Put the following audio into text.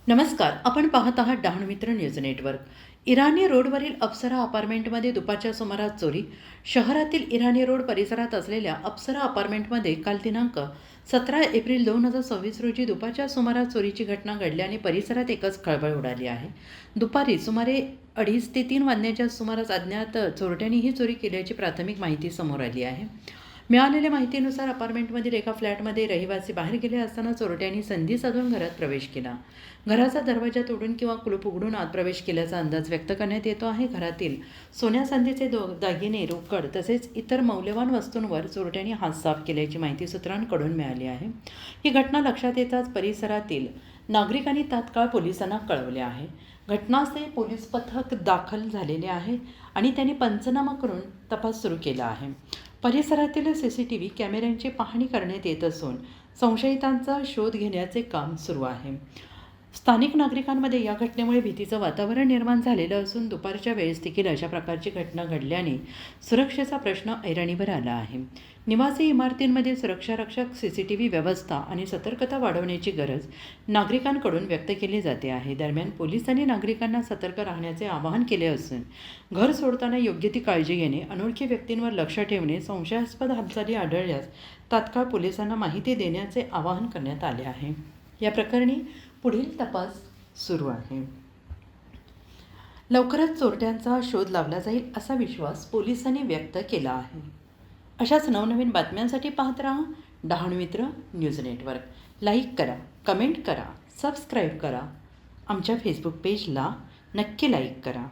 नमस्कार. आपण पाहत आहात डहाणू मित्र न्यूज नेटवर्क. इराणी रोडवरील अप्सरा अपार्टमेंटमध्ये दुपारच्या सुमारास चोरी. शहरातील इराणी रोड परिसरात असलेल्या अप्सरा अपार्टमेंटमध्ये काल दिनांक 17 एप्रिल 2026 रोजी दुपारच्या सुमारास चोरीची घटना घडल्याने परिसरात एकच खळबळ उडाली आहे. दुपारी सुमारे 2:30 ते 3 वाजण्याच्या सुमारास अज्ञात चोरट्यांनी ही चोरी केल्याची प्राथमिक माहिती समोर आली आहे. मिळालेल्या माहितीनुसार अपार्टमेंटमधील एका फ्लॅटमध्ये रहिवासी बाहेर गेले असताना चोरट्यांनी संधी साधून घरात प्रवेश केला. घराचा दरवाजा तोडून किंवा कुलूप उघडून आत प्रवेश केल्याचा अंदाज व्यक्त करण्यात येतो आहे. घरातील सोन्या चांदीचे दागिने, रोकड तसेच इतर मौल्यवान वस्तूंवर चोरट्यांनी हात साफ केल्याची माहिती सूत्रांकडून मिळाली आहे. ही घटना लक्षात येताच परिसरातील नागरिकांनी तात्काळ पोलिसांना कळवले आहे. घटनास्थळी पोलीस पथक दाखल झालेले आहे आणि त्यांनी पंचनामा करून तपास सुरू केला आहे. परिसरातील CCTV कॅमेऱ्यांची पाहणी करण्यात येत असून संशयितांचा शोध घेण्याचे काम सुरू आहे. स्थानिक नागरिकांमध्ये या घटनेमुळे भीतीचं वातावरण निर्माण झालेलं असून दुपारच्या वेळेस देखील अशा प्रकारची घटना घडल्याने सुरक्षेचा प्रश्न ऐरणीवर आला आहे. निवासी इमारतींमध्ये सुरक्षारक्षक, CCTV व्यवस्था आणि सतर्कता वाढवण्याची गरज नागरिकांकडून व्यक्त केली जाते आहे. दरम्यान पोलिसांनी नागरिकांना सतर्क राहण्याचे आवाहन केले असून घर सोडताना योग्य ती काळजी घेणे, अनोळखी व्यक्तींवर लक्ष ठेवणे, संशयास्पद हालचाली आढळल्यास तात्काळ पोलिसांना माहिती देण्याचे आवाहन करण्यात आले आहे. या प्रकरणी पुढील तपास सुरू आहे. लवकरच चोरट्यांचा शोध लावला जाईल असा विश्वास पोलिसांनी व्यक्त केला आहे. अशाच नवनवीन बातम्यांसाठी पाहत राहा डहाणू मित्र न्यूज नेटवर्क. लाईक करा, कमेंट करा, सबस्क्राईब करा. आमच्या फेसबुक पेजला नक्की लाईक करा.